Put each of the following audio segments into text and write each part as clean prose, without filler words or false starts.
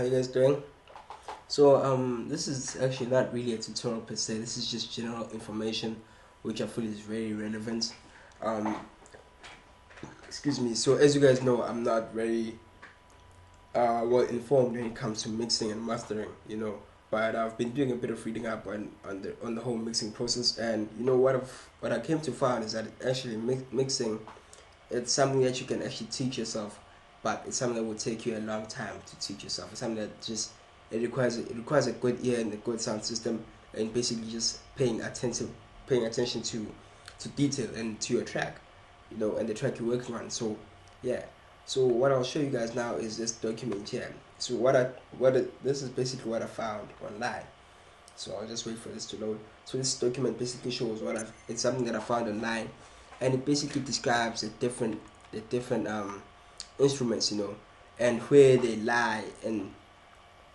you guys doing? So this is actually not really a tutorial per se. This is just general information which I feel is very relevant. Um excuse me. So as you guys know, I'm not very well informed when it comes to mixing and mastering, but I've been doing a bit of reading up on the whole mixing process, and what I came to find is that actually mixing, it's something that you can actually teach yourself, but it's something that will take you a long time to teach yourself. It's something that just it requires a good ear and a good sound system, and basically just paying attention to detail and to your track, and the track you're working on. So yeah. So what I'll show you guys now is this document here. So this is basically what I found online. So I'll just wait for this to load. So this document basically shows it's something that I found online, and it basically describes the different instruments, and where they lie, and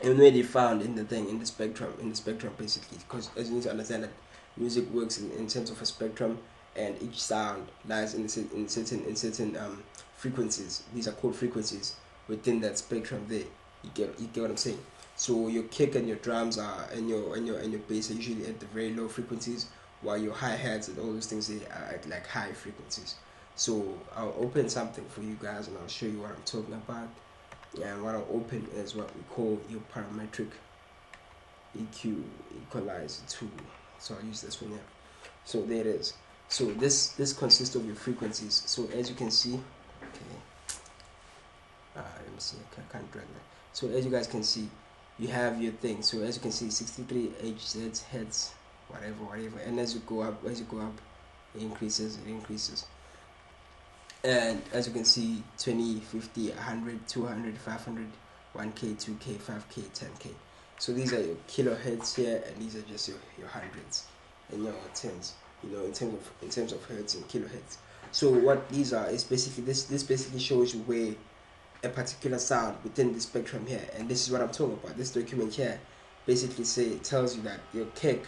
where they found in the spectrum basically, because as you need to understand that music works in terms of a spectrum, and each sound lies in certain frequencies. These are called frequencies within that spectrum there. You get what I'm saying? So your kick and your drums are and your bass are usually at the very low frequencies, while your hi-hats and all those things they are at like high frequencies. So I'll open something for you guys and I'll show you what I'm talking about. And what I'll open is what we call your parametric EQ equalizer tool. So I'll use this one here. So there it is. So this consists of your frequencies. So as you can see, okay, let me see, I can't drag that. So as you guys can see, you have your thing. So as you can see, 63 Hz, hertz, whatever, and as you go up, it increases. And as you can see, 20, 50, 100, 200, 500, 1K, 2K, 5K, 10K. So these are your kilohertz here, and these are just your hundreds and your tens, in terms of hertz and kilohertz. So what these are is basically this basically shows you where a particular sound within the spectrum here, and this is what I'm talking about. This document here basically tells you that your kick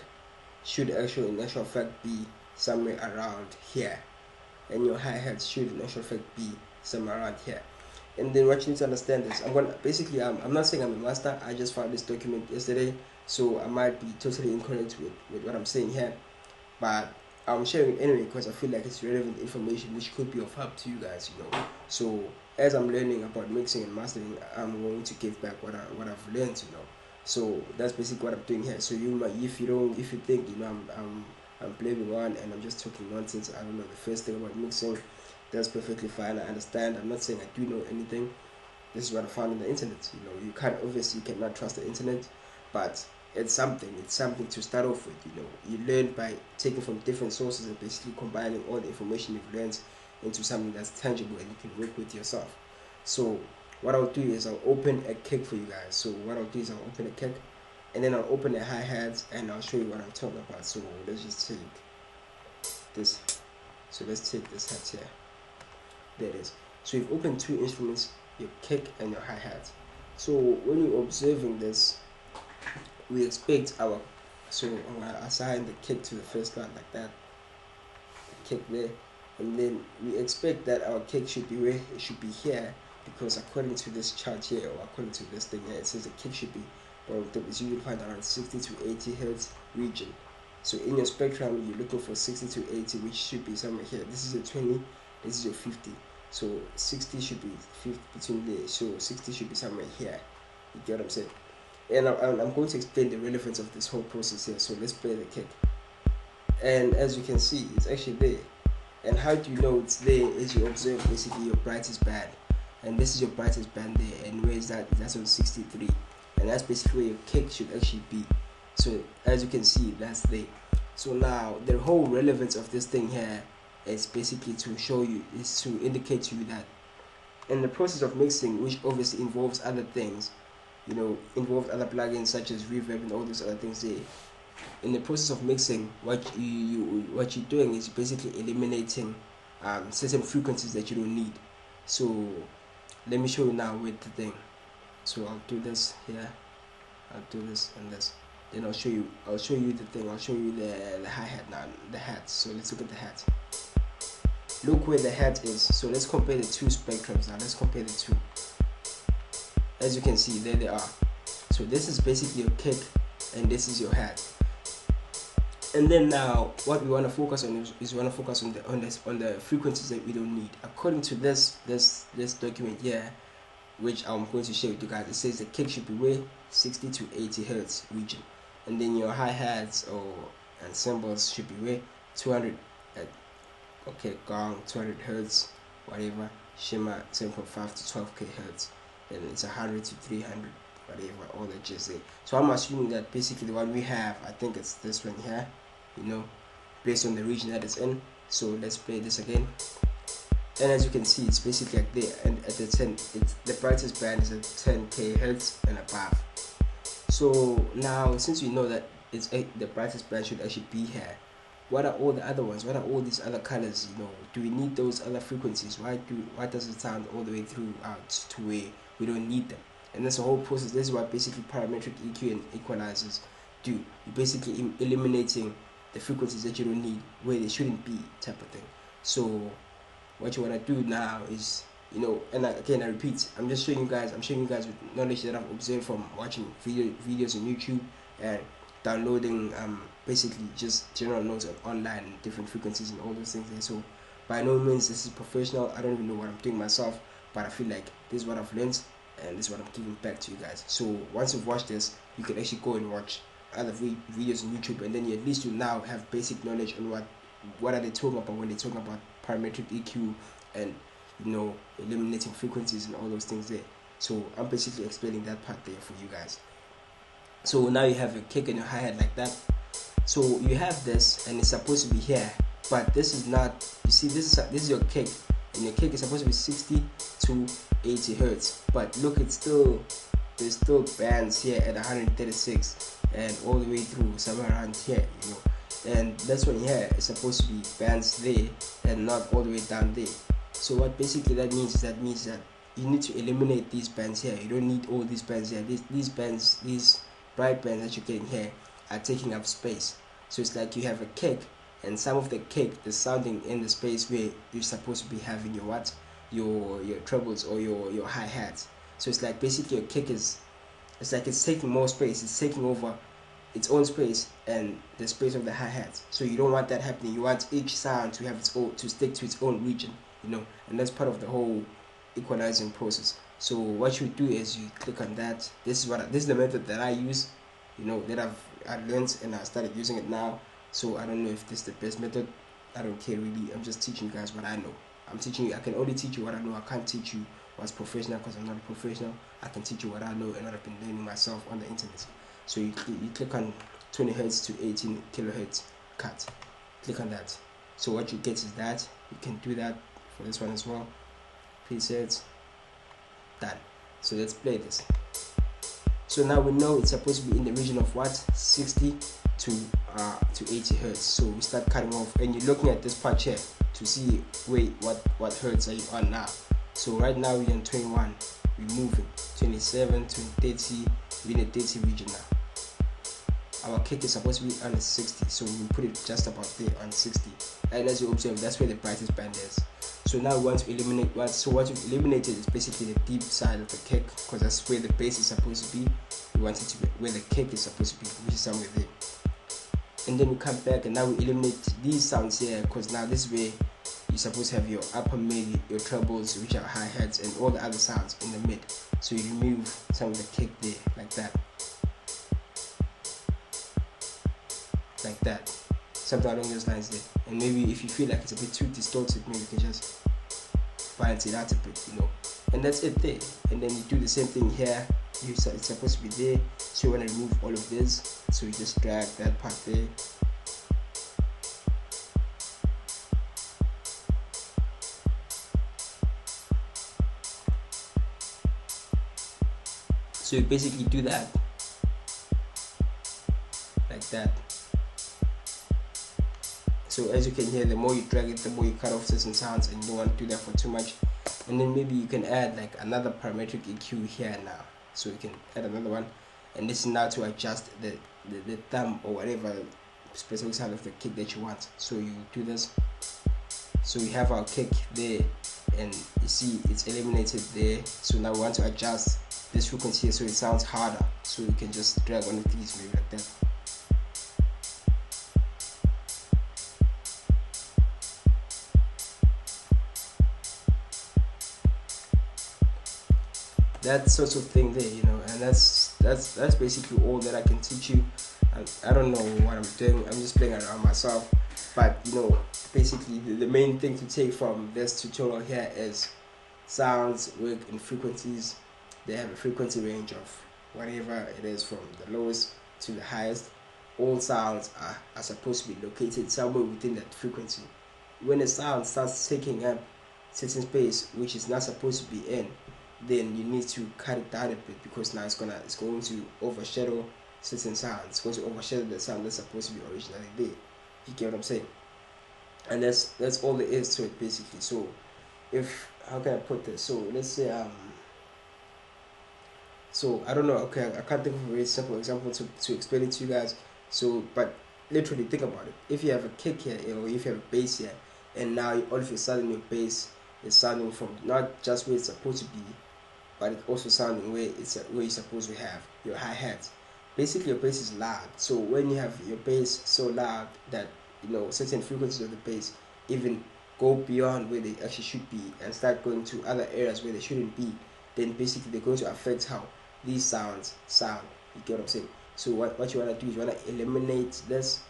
should actually in actual fact be somewhere around here, and your hi-hats should in actual fact be somewhere around here. And then what you need to understand is I'm not saying I'm a master. I just found this document yesterday, so I might be totally incorrect with what I'm saying here, but I'm sharing it anyway because I feel like it's relevant information which could be of help to you guys, So as I'm learning about mixing and mastering, I'm going to give back what I've learned, So that's basically what I'm doing here. So if you think I'm blaming on and I'm just talking nonsense, I don't know the first thing about mixing, that's perfectly fine. I understand. I'm not saying I do know anything. This is what I found on the internet. You cannot trust the internet, but it's something to start off with. You learn by taking from different sources and basically combining all the information you've learned into something that's tangible and you can work with yourself. So what I'll do is I'll open a kick for you guys. So what I'll do is I'll open a kick, and then I'll open the hi-hats, and I'll show you what I'm talking about. So let's just take this. So let's take this hat here. There it is. So you've opened two instruments, your kick and your hi-hat. So when you're observing this, we expect so I'm going to assign the kick to the first line like that, the kick there, and then we expect that our kick should be where it should be here, because according to this chart here, or according to this thing here, it says the kick should be, well, it's usually find around 60 to 80 hertz region. So in your spectrum, you're looking for 60 to 80, which should be somewhere here. This is your 20, this is your 50. So 60 should be 50 between there. So 60 should be somewhere here. You get what I'm saying? And I'm going to explain the relevance of this whole process here. So let's play the kick. And as you can see, it's actually there. And how do you know it's there? Is you observe basically your brightest band. And this is your brightest band there. And where is that? That's on 63. And that's basically where your kick should actually be. So as you can see, that's there. So now the whole relevance of this thing here is basically to indicate to you that in the process of mixing, which obviously involves other things, involves other plugins such as reverb and all those other things there. In the process of mixing, what you're doing is basically eliminating certain frequencies that you don't need. So let me show you now with the thing. So I'll do this here, I'll do this and this, then I'll show you the thing. I'll show you the hi-hat now, the hat. So let's look at the hat. Look where the hat is. So let's compare the two spectrums now. Let's compare the two. As you can see, there they are. So this is basically your kick, and this is your hat. And then now, what we want to focus on is we want to focus on the frequencies that we don't need. According to this document here, which I'm going to share with you guys, it says the kick should be way 60 to 80 hertz region, and then your hi-hats and cymbals should be way 200 gong 200 hertz, whatever, shimmer 7.5 to 12k hertz, and it's 100 to 300, whatever, all that just say. So I'm assuming that basically what we have, I think it's this one here, based on the region that it's in. So let's play this again, and as you can see, it's basically like there, and at the 10, it's the brightest band is at 10k hertz and above. So now, since we know that it's the brightest band should actually be here, what are all the other ones? What are all these other colors? Do we need those other frequencies? Why does it sound all the way through out to where we don't need them? And that's the whole process. This is what basically parametric EQ and equalizers do. You're basically eliminating the frequencies that you don't need where they shouldn't be, type of thing. So what you want to do now is, and again I repeat, I'm showing you guys with knowledge that I've observed from watching videos on YouTube and downloading basically just general notes online and different frequencies and all those things there. So by no means this is professional. I don't even know what I'm doing myself, but I feel like this is what I've learned and this is what I'm giving back to you guys. So once you've watched this, you can actually go and watch other videos on YouTube, and then at least you now have basic knowledge on what are they talking about when they talk about parametric EQ and eliminating frequencies and all those things there. So I'm basically explaining that part there for you guys. So now you have your kick and your hi-hat like that. So you have this, and it's supposed to be here, but this is not. You see, this is your kick, and your kick is supposed to be 60 to 80 hertz. But look, there's still bands here at 136 and all the way through somewhere around here, and this one here is supposed to be bands there and not all the way down there. So what basically that means that you need to eliminate these bands here. You don't need all these bands here. These bands, these bright bands that you're getting here are taking up space. So it's like you have a kick, and some of the kick is sounding in the space where you're supposed to be having your trebles or your hi-hats. So it's like basically your kick it's taking more space. It's taking over its own space and the space of the hi-hats. So you don't want that happening. You want each sound to have to stick to its own region, and that's part of the whole equalizing process. So what you do is you click on that. This is the method that I use, that I've learned, and I started using it now. So I don't know if this is the best method. I don't care really. I'm just teaching you guys what I know. I can only teach you what I know. I can't teach you what's professional because I'm not a professional. I can teach you what I know and what I've been learning myself on the internet. So you click on 20 hertz to 18 kilohertz cut. Click on that. So what you get is that. You can do that for this one as well. Presets. Done. So let's play this. So now we know it's supposed to be in the region of what? 60 to 80 hertz. So we start cutting off, and you're looking at this part here to see, wait, what hertz are you on now? So right now we're on 21. We're moving 27 to 30. We're in the 30 region now. Our kick is supposed to be on a 60, so we put it just about there on 60. And as you observe, that's where the brightest band is. So now we want to eliminate what? So what you've eliminated is basically the deep side of the kick, because that's where the bass is supposed to be. We want it to be where the kick is supposed to be, which is somewhere there. And then we come back, and now we eliminate these sounds here, because now this is where you're supposed to have your upper mid, your trebles, which are hi-hats, and all the other sounds in the mid. So you remove some of the kick there, like that. Like that. Something along those lines there. And maybe if you feel like it's a bit too distorted, maybe you can just balance it out a bit, And that's it there. And then you do the same thing here. It's supposed to be there. So you want to remove all of this. So you just drag that part there. So you basically do that. Like that. So as you can hear, the more you drag it, the more you cut off certain sounds, and you don't want to do that for too much. And then maybe you can add like another parametric EQ here now. So you can add another one, and this is now to adjust the thumb or whatever specific sound of the kick that you want. So you do this. So we have our kick there, and you see it's eliminated there. So now we want to adjust this frequency here so it sounds harder, so you can just drag one of these maybe like that. That sort of thing there, and that's basically all that I can teach you. I don't know what I'm doing, I'm just playing around myself, but basically the main thing to take from this tutorial here is sounds work in frequencies. They have a frequency range of whatever it is, from the lowest to the highest. All sounds are supposed to be located somewhere within that frequency. When a sound starts taking up certain space which is not supposed to be in, then you need to cut it down a bit, because now it's going to overshadow certain sounds. It's going to overshadow the sound that's supposed to be originally there. You get what I'm saying? And that's all there is to it basically. So if, how can I put this? So let's say so I don't know, okay, I can't think of a very simple example to explain it to you guys. So but literally think about it. If you have a kick here, or if you have a bass here, and now all of a sudden your bass is sounding from not just where it's supposed to be, but it's also sounding where you're supposed to have your hi-hats. Basically your bass is loud, so when you have your bass so loud that certain frequencies of the bass even go beyond where they actually should be and start going to other areas where they shouldn't be, then basically they're going to affect how these sounds sound. You get what I'm saying? So what you want to do is you want to eliminate this,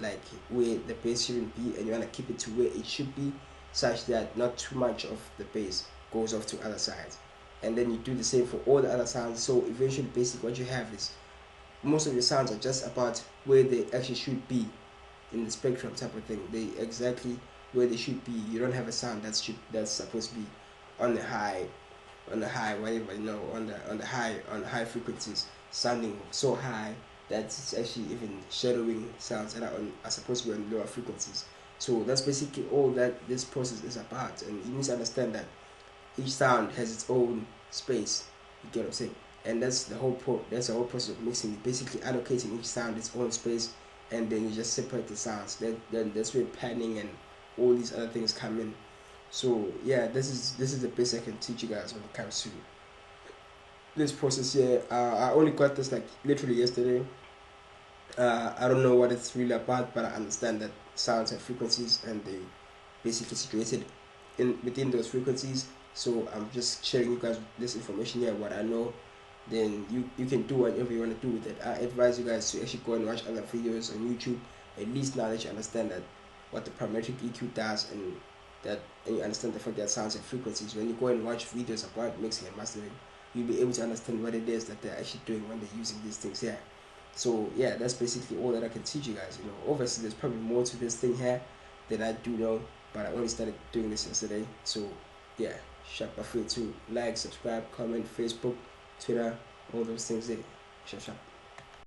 like where the bass shouldn't be, and you want to keep it to where it should be, such that not too much of the bass goes off to other sides. And then you do the same for all the other sounds. So eventually basically what you have is most of your sounds are just about where they actually should be in the spectrum type of thing. They exactly where they should be. You don't have a sound that's supposed to be on the high whatever, on the high frequencies, sounding so high that it's actually even shadowing sounds that are supposed to be on lower frequencies. So that's basically all that this process is about, and you need to understand that each sound has its own space. You get what I'm saying? And that's the whole process of mixing. You're basically allocating each sound its own space, and then you just separate the sounds. Then that's where panning and all these other things come in. So yeah, this is the best I can teach you guys when it comes to this process here. I only got this like literally yesterday. I don't know what it's really about, but I understand that sounds have frequencies, and they basically situated within those frequencies. So I'm just sharing you guys this information here, what I know. Then you can do whatever you want to do with it. I advise you guys to actually go and watch other videos on YouTube, at least now that you understand that what the parametric EQ does, and you understand the fact that sounds and frequencies. When you go and watch videos about mixing and mastering, you'll be able to understand what it is that they're actually doing when they're using these things here. So yeah, that's basically all that I can teach you guys. Obviously there's probably more to this thing here that I do know, but I only started doing this yesterday. So yeah, sharp, free to like, subscribe, comment, Facebook, Twitter, all those things there. Sharp.